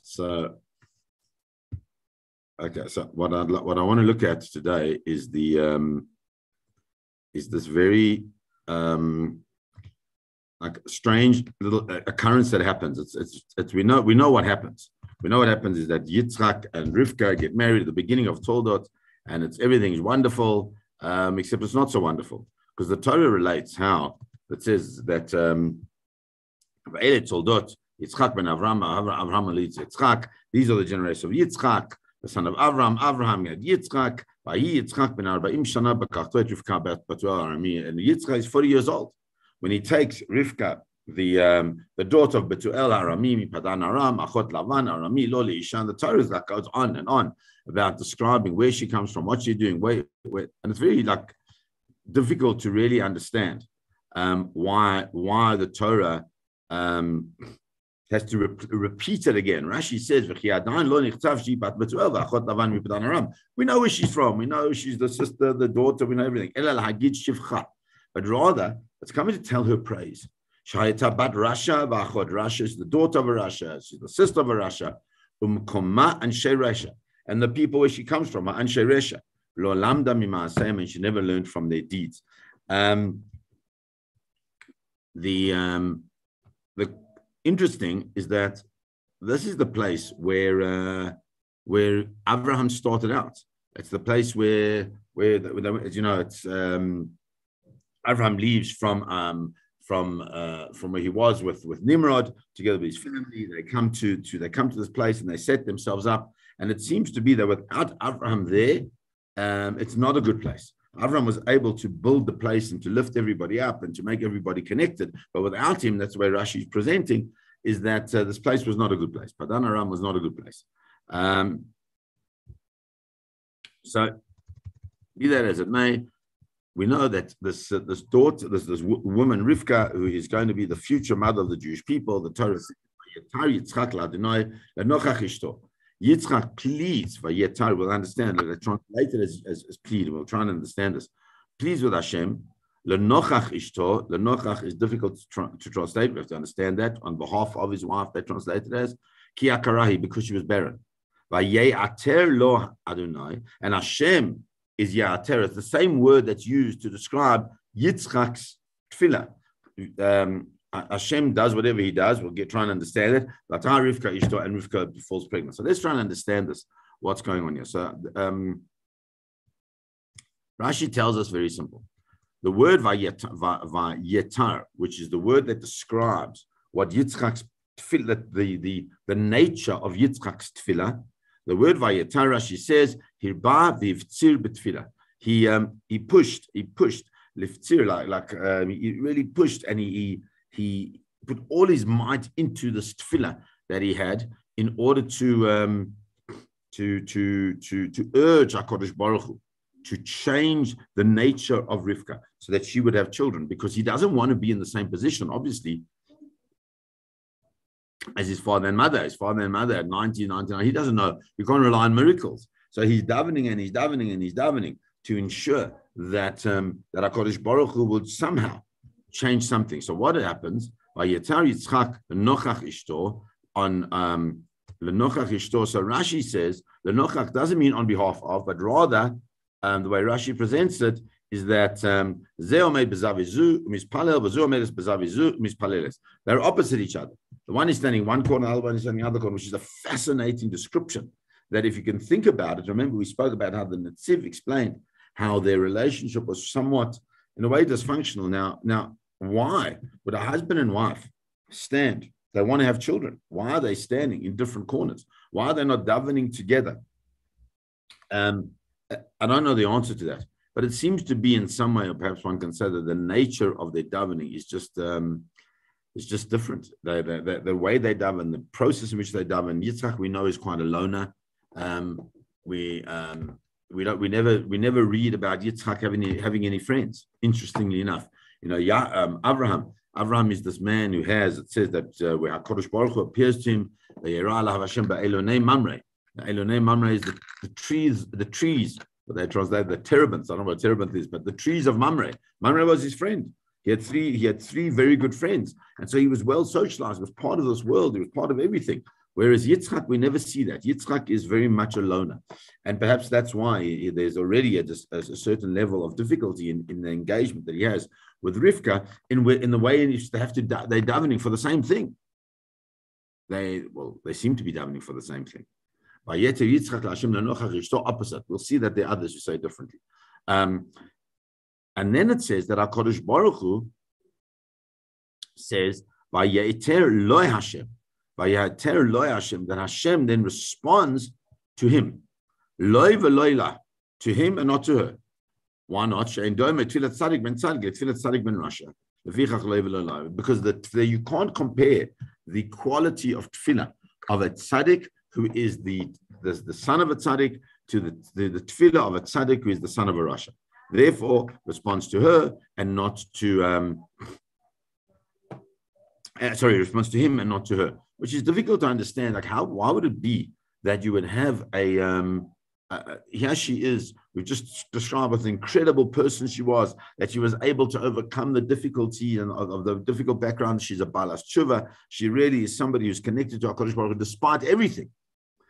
So, okay. So what I want to look at today is this very like strange little occurrence that happens. It's we know what happens. We know what happens is that Yitzchak and Rivka get married at the beginning of Toldot, and everything is wonderful, except it's not so wonderful because the Torah relates how it says that Toldot Yitzchak ben Avraham leads Yitzchak. These are the generations of Yitzchak, the son of Avraham. Avraham had Yitzchak. Yitzchak ben 40 shana b'kachtot Rivka batuel Arami, and Yitzchak is 40 years old when he takes Rivka, the daughter of Betuel Arami, Padan Aram, Achot Lavan Arami, Lo Leishan. The Torah that goes on and on about describing where she comes from, what she's doing, where, and it's very like difficult to really understand why the Torah has to repeat it again. Rashi says, we know where she's from. We know she's the sister, the daughter. We know everything. But rather, it's coming to tell her praise. Rasha is the daughter of a Rasha. She's the sister of a Rasha. And the people where she comes from are Anshe Resha. And she never learned from their deeds. The interesting is that this is the place where Abraham started out. It's the place where you know, it's Abraham leaves from where he was with Nimrod together with his family. They come to this place and they set themselves up. And it seems to be that without Abraham there, it's not a good place. Abraham was able to build the place and to lift everybody up and to make everybody connected. But without him, that's the way Rashi is presenting, is that this place was not a good place. Padan Aram was not a good place. So, be that as it may, we know that this daughter, this woman, Rivka, who is going to be the future mother of the Jewish people, the Torah says, Yitzchak pleads for Yetar. We'll understand that. Translated as plead. We'll try and understand this. Pleads with Hashem. Lenochach ishto. Lenochach is difficult to translate. We have to understand that. On behalf of his wife, they translated as Ki akarahi, because she was barren. Vaye'ater lo Adonai. And Hashem is Ya'ater. It's the same word that's used to describe Yitzchak's tefillah. Hashem does whatever he does. We'll try and understand it. And Rivka falls pregnant. So let's try and understand this, what's going on here. So Rashi tells us very simple. The word vayetar, which is the word that describes what Yitzchak's tefillah, the nature of Yitzchak's tefillah, the word vayetar, Rashi says, hirba v'ivtzir b'tefillah. He pushed, liftzir, he really pushed, and he put all his might into this tefillah that he had in order to urge HaKadosh Baruch Hu to change the nature of Rivka so that she would have children, because he doesn't want to be in the same position, obviously, as his father and mother. His father and mother at 90, 99, he doesn't know. You can't rely on miracles. So he's davening and he's davening and he's davening to ensure that HaKadosh Baruch Hu would somehow change something. So what happens? Vayetar Yitzchak lenochach ishto on lenochach ishto. So Rashi says lenochach doesn't mean on behalf of, but rather the way Rashi presents it is that they're opposite each other. The one is standing one corner, the other one is standing the other corner, which is a fascinating description. That if you can think about it, remember we spoke about how the Netziv explained how their relationship was somewhat, in a way, dysfunctional. Now, why would a husband and wife stand? They want to have children. Why are they standing in different corners? Why are they not davening together? I don't know the answer to that, but it seems to be in some way, or perhaps one can say that the nature of their davening is just different. The way they daven, the process in which they daven. Yitzchak, we know, is quite a loner. We never read about Yitzchak having any friends. Interestingly enough, you know, Avraham is this man who has. It says that where HaKadosh Baruch Hu appears to him, the Elonei Mamre. The Elonei Mamre is the trees. But they translate the terebinths. I don't know what terebinth is, but the trees of Mamre. Mamre was his friend. He had three very good friends, and so he was well socialized. He was part of this world. He was part of everything. Whereas Yitzchak, we never see that. Yitzchak is very much a loner. And perhaps that's why there's already a certain level of difficulty in the engagement that he has with Rivka in the way in which they're davening for the same thing. They seem to be davening for the same thing. Opposite. We'll see that there are others who say differently. And then it says that HaKadosh Baruch Hu says, Vayeter loy Hashem. Vayeter loy Hashem, that Hashem then responds to him. Loy veloy la, to him and not to her. Why not? She'en doime tfilat tzadik ben tzadik, tfilat tzadik ben rasha. Because you can't compare the quality of tefillah of a tzaddik who is the son of a tzaddik to the tefillah of a tzaddik who is the son of a rasha. Therefore, responds to her and not to responds to him and not to her, which is difficult to understand. Like, why would it be that you would have here she is, we just described what an incredible person she was, that she was able to overcome the difficulty and of the difficult background. She's a balas tshuva. She really is somebody who's connected to HaKadosh Baruch Hu despite everything.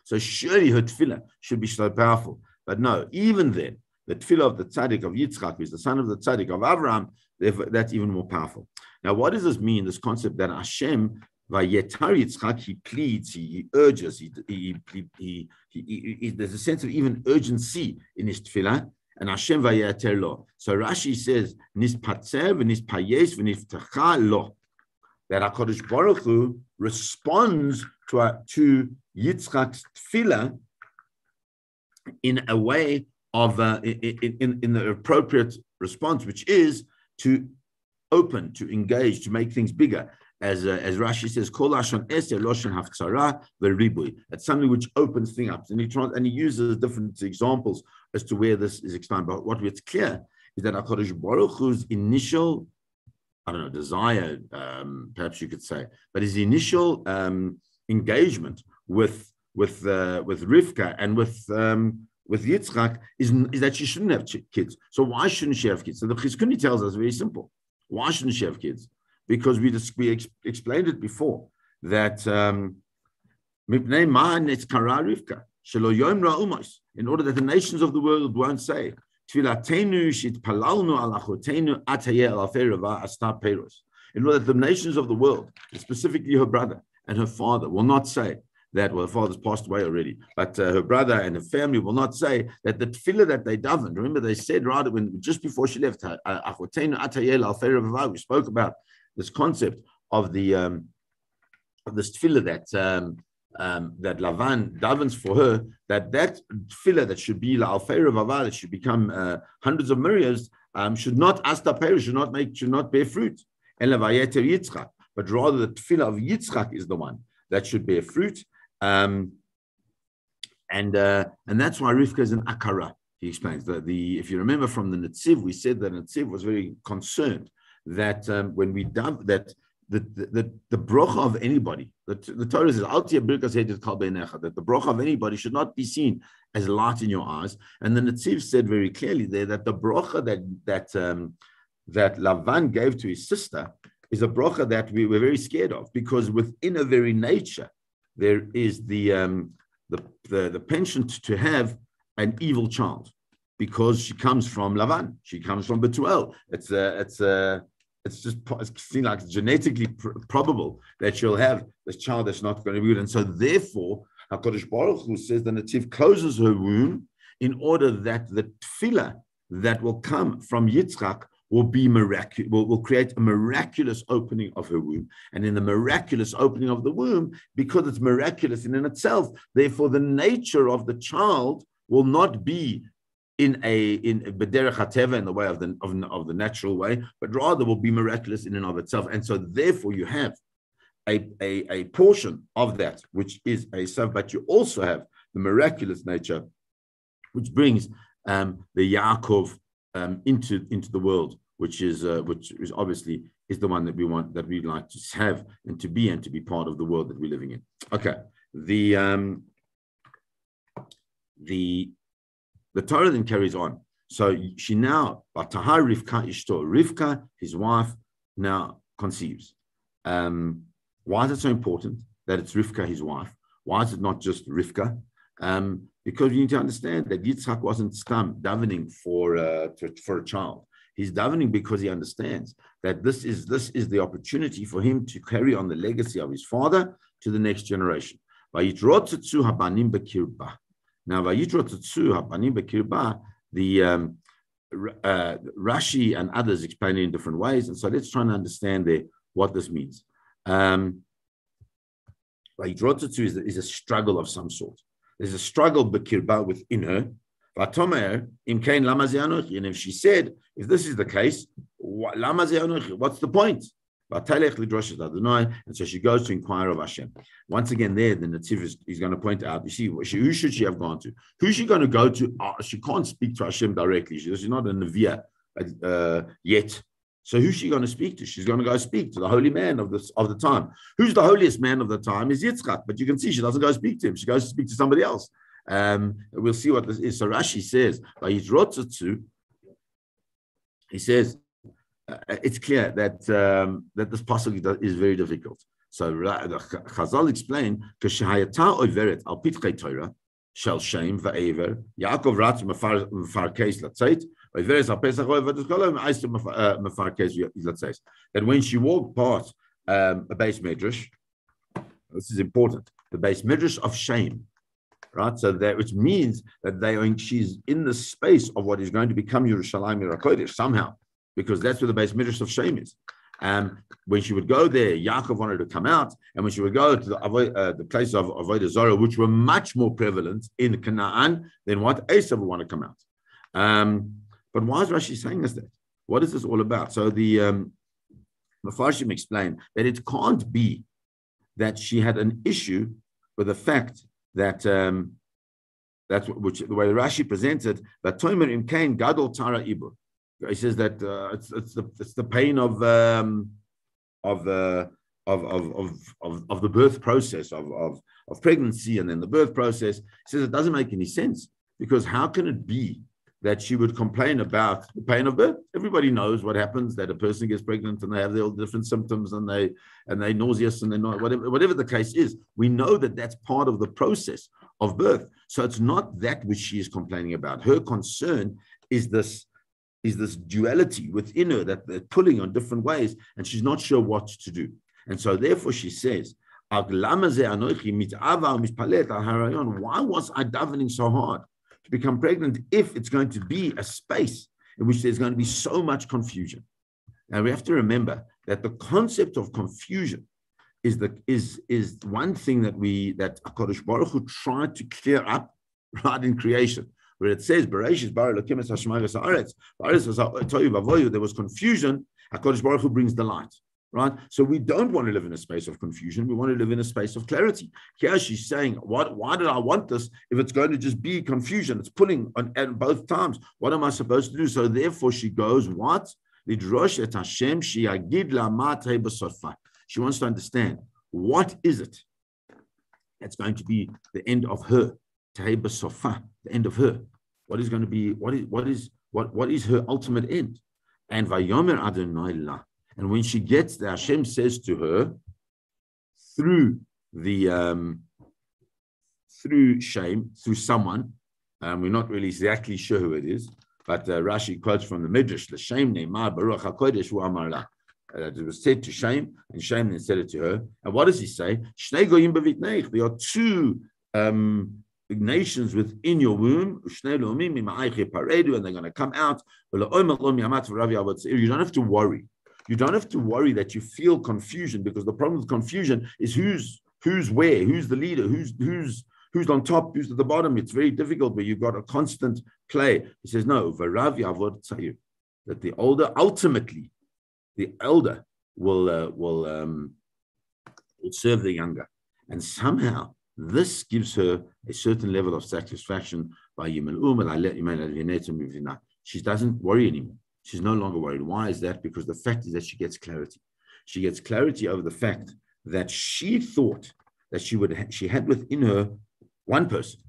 So surely her tefillah should be so powerful. But no, even then, the tefillah of the tzaddik of Yitzchak, who is the son of the tzaddik of Abraham, that's even more powerful. Now, what does this mean, this concept that Hashem, Vayetar Yitzchak, he pleads, he urges, there's a sense of even urgency in his tefillah, and Hashem Vayetar lo. So Rashi says, Nispatzer v'nispayes v'niftacha lo, that HaKadosh Baruch Hu responds to Yitzchak's tefillah in a way of in the appropriate response, which is to open, to engage, to make things bigger. As Rashi says, Kol lashon eser lashon haftzara v'ribui. That's something which opens things up. And he uses different examples as to where this is explained. But what it's clear is that HaKadosh Baruch Hu's initial, desire, perhaps you could say, but his initial engagement with Rivka and with Yitzchak is that she shouldn't have kids. So why shouldn't she have kids? So the Chizkuni tells us very simple. Why shouldn't she have kids? Because we explained it before that in order that the nations of the world won't say in order that the nations of the world, specifically her brother and her father, will not say that, well, her father's passed away already, but her brother and her family will not say that the tefillah that they davened, remember they said rather when just before she left, we spoke about this concept of the this tefillah that Lavan davens for her, that tefillah that should be la'alfei revava, that should become hundreds of myriads, should not asta peru, should not bear fruit, but rather the tefillah of Yitzchak is the one that should bear fruit, and that's why Rivka is an akara. He explains that if you remember from the Netziv, we said that Netziv was very concerned that when we daven that the bracha of anybody, the Torah says, that the bracha of anybody should not be seen as light in your eyes. And the Netziv said very clearly there that the bracha that Lavan gave to his sister is a bracha that we were very scared of, because within her very nature there is the penchant to have an evil child, because she comes from Lavan, she comes from Betuel. It seems like it's genetically probable that she'll have this child that's not going to be good. And so therefore, HaKadosh Baruch Hu says the Netziv closes her womb in order that the tefillah that will come from Yitzchak will be miraculous, will create a miraculous opening of her womb. And in the miraculous opening of the womb, because it's miraculous in itself, therefore the nature of the child will not be in b'derech hateva, in the way of the natural way, but rather will be miraculous in and of itself. And so therefore you have a portion of that which is a self, but you also have the miraculous nature which brings the Yaakov into the world, which is obviously is the one that we want, that we'd like to have and to be part of the world that we're living in. Okay, the Torah then carries on. So she now, Batahar Rivka Ishto, Rivka, his wife, now conceives. Why is it so important that it's Rivka, his wife? Why is it not just Rivka? Because you need to understand that Yitzchak wasn't davening for a child. He's davening because he understands that this is the opportunity for him to carry on the legacy of his father to the next generation. Now, the Rashi and others explain it in different ways, and so let's try and understand there what this means. Is a struggle of some sort. There's a struggle b'kirba within her. And if she said, if this is the case, what's the point? And so she goes to inquire of Hashem. Once again, there the Netziv is going to point out, you see, who should she have gone to? Who's she going to go to? She can't speak to Hashem directly. She's not a Neviah yet. So who's she going to speak to? She's going to go speak to the holy man of the time. Who's the holiest man of the time is Yitzchak. But you can see she doesn't go speak to him. She goes to speak to somebody else. We'll see what this is. So Rashi says, he says, it's clear that that this possibly is very difficult. So the Chazal explain, K'shehayata oiveret al pitkei Torah shel shem va'ever Yaakov rat mefar case latzeit oiveres al pesach oivet kolom aiste mefar case latzeit. That when she walked past a base medrash, this is important, the base medrash of shame, right? So that which means that she's in the space of what is going to become Yerushalayim Yerakodesh somehow, because that's where the base midrash of shame is. When she would go there, Yaakov wanted to come out, and when she would go to the place of Avodah Zarah, which were much more prevalent in Canaan than what Esav would want to come out. But why is Rashi saying us that? What is this all about? So the Mefarshim explain that it can't be that she had an issue with the fact that that's which the way Rashi presented that Tomer im Kain Gadol Tara Ibur. He says that it's the pain of the birth process of pregnancy and then the birth process. He says it doesn't make any sense, because how can it be that she would complain about the pain of birth? Everybody knows what happens, that a person gets pregnant and they have all different symptoms and they're nauseous and they're not, whatever the case is. We know that that's part of the process of birth. So it's not that which she is complaining about. Her concern is this duality within her that they're pulling on different ways, and she's not sure what to do. And so therefore she says, why was I davening so hard to become pregnant if it's going to be a space in which there's going to be so much confusion? Now we have to remember that the concept of confusion is one thing that HaKadosh Baruch Hu tried to clear up right in creation, where it says, there was confusion, HaKadosh Baruch Hu brings the light, right? So we don't want to live in a space of confusion. We want to live in a space of clarity. Here she's saying, why did I want this if it's going to just be confusion? It's pulling at both times. What am I supposed to do? So therefore she goes, what? She wants to understand, what is it that's going to be the end of her? The end of her. What is going to be? What is her ultimate end? And Vayomer Adonai La. And when she gets there, Hashem says to her through shame, through someone. We're not really exactly sure who it is, but Rashi quotes from the Midrash: "L'shem ne'mar baruch hakodesh hu amar la." It was said to Shem, and Shem then said it to her. And what does he say? Shnei goyim b'vitneich. There are two nations within your womb, and they're going to come out. You don't have to worry. You don't have to worry that you feel confusion, because the problem with confusion is who's where, who's the leader, who's on top, who's at the bottom. It's very difficult, but you've got a constant play. He says, no, that the older, ultimately, the elder will serve the younger. And somehow this gives her a certain level of satisfaction. She doesn't worry anymore. She's no longer worried. Why is that? Because the fact is that she gets clarity. She gets clarity over the fact that she thought that she had within her one person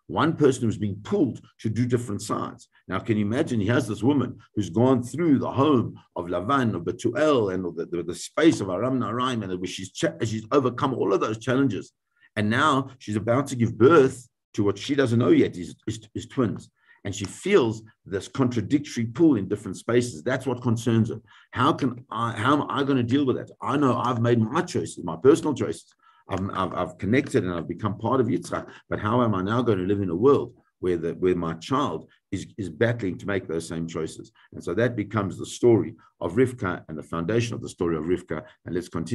who's being pulled to do different sides. Now, can you imagine? He has this woman who's gone through the home of Lavan, of Betuel, and the space of Aram Naraim, and she's overcome all of those challenges. And now she's about to give birth to what she doesn't know yet is twins. And she feels this contradictory pull in different spaces. That's what concerns her. How am I going to deal with that? I know I've made my choices, my personal choices. I've connected and I've become part of Yitzchak. But how am I now going to live in a world where my child is battling to make those same choices? And so that becomes the story of Rivka and the foundation of the story of Rivka. And let's continue.